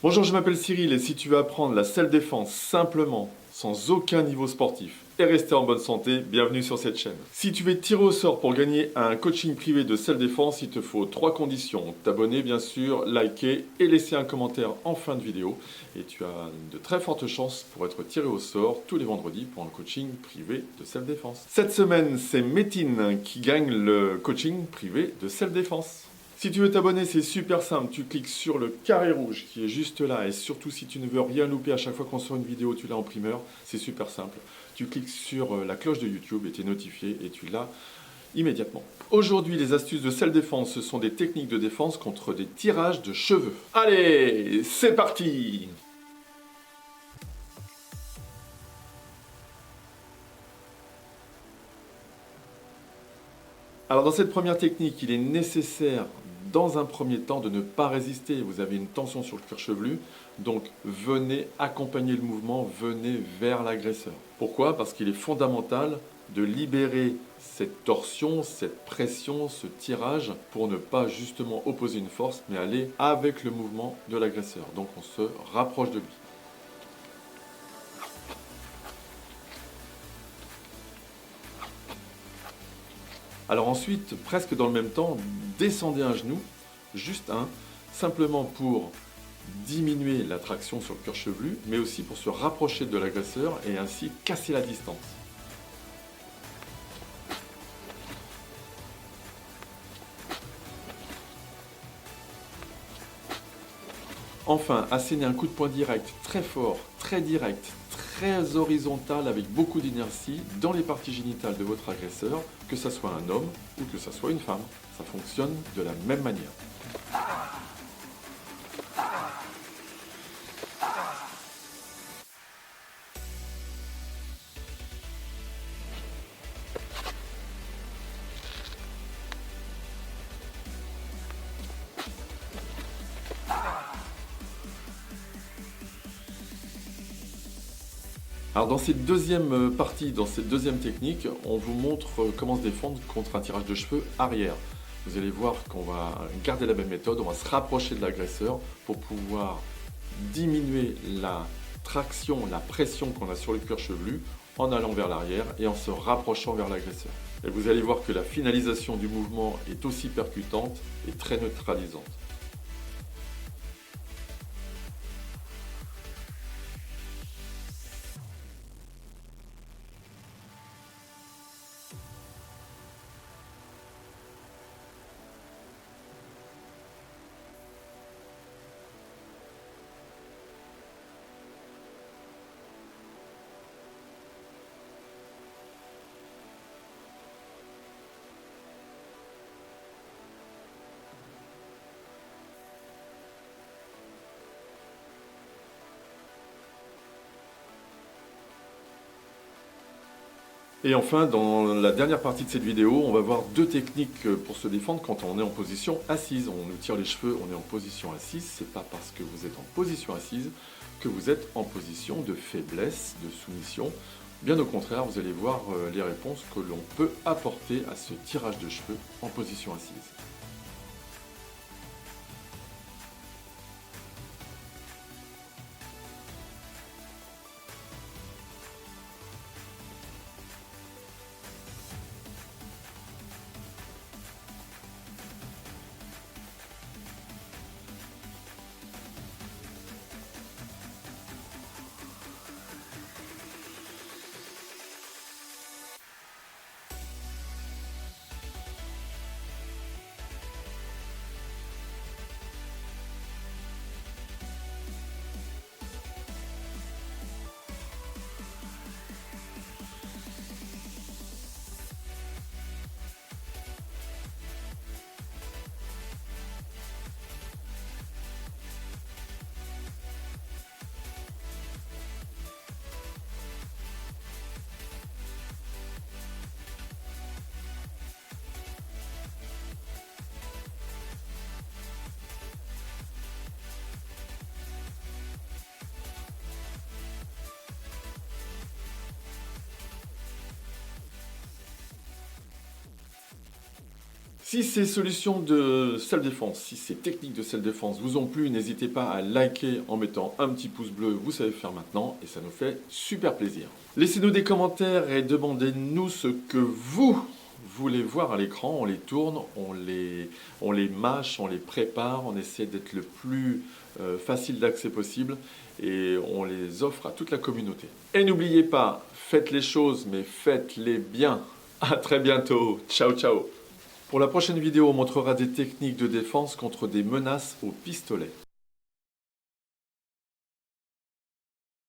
Bonjour, je m'appelle Cyril et si tu veux apprendre la self-défense simplement, sans aucun niveau sportif et rester en bonne santé, bienvenue sur cette chaîne. Si tu veux tirer au sort pour gagner un coaching privé de self-défense, il te faut 3 conditions. T'abonner bien sûr, liker et laisser un commentaire en fin de vidéo. Et tu as de très fortes chances pour être tiré au sort tous les vendredis pour un coaching privé de self-défense. Cette semaine, c'est Métine qui gagne le coaching privé de self-défense. Si tu veux t'abonner, c'est super simple. Tu cliques sur le carré rouge qui est juste là. Et surtout, si tu ne veux rien louper à chaque fois qu'on sort une vidéo, tu l'as en primeur. C'est super simple. Tu cliques sur la cloche de YouTube et tu es notifié et tu l'as immédiatement. Aujourd'hui, les astuces de self-défense, ce sont des techniques de défense contre des tirages de cheveux. Allez, c'est parti! Alors dans cette première technique, il est nécessaire dans un premier temps de ne pas résister. Vous avez une tension sur le cuir chevelu, donc venez accompagner le mouvement, venez vers l'agresseur. Pourquoi? Parce qu'il est fondamental de libérer cette torsion, cette pression, ce tirage pour ne pas justement opposer une force, mais aller avec le mouvement de l'agresseur. Donc on se rapproche de lui. Alors ensuite, presque dans le même temps, descendez un genou, juste un, simplement pour diminuer la traction sur le cuir chevelu, mais aussi pour se rapprocher de l'agresseur et ainsi casser la distance. Enfin, asséner un coup de poing direct, très fort, très direct, très horizontal avec beaucoup d'inertie dans les parties génitales de votre agresseur, que ce soit un homme ou que ce soit une femme. Ça fonctionne de la même manière. Alors dans cette deuxième partie, dans cette deuxième technique, on vous montre comment se défendre contre un tirage de cheveux arrière. Vous allez voir qu'on va garder la même méthode, on va se rapprocher de l'agresseur pour pouvoir diminuer la traction, la pression qu'on a sur le cuir chevelu en allant vers l'arrière et en se rapprochant vers l'agresseur. Et vous allez voir que la finalisation du mouvement est aussi percutante et très neutralisante. Et enfin, dans la dernière partie de cette vidéo, on va voir 2 techniques pour se défendre quand on est en position assise. On nous tire les cheveux, on est en position assise. C'est pas parce que vous êtes en position assise que vous êtes en position de faiblesse, de soumission. Bien au contraire, vous allez voir les réponses que l'on peut apporter à ce tirage de cheveux en position assise. Si ces solutions de self-défense, si ces techniques de self-défense vous ont plu, n'hésitez pas à liker en mettant un petit pouce bleu, vous savez faire maintenant, et ça nous fait super plaisir. Laissez-nous des commentaires et demandez-nous ce que vous voulez voir à l'écran. On les tourne, on les mâche, on les prépare, on essaie d'être le plus facile d'accès possible et on les offre à toute la communauté. Et n'oubliez pas, faites les choses, mais faites-les bien. À très bientôt. Ciao, ciao. Pour la prochaine vidéo, on montrera des techniques de défense contre des menaces au pistolet.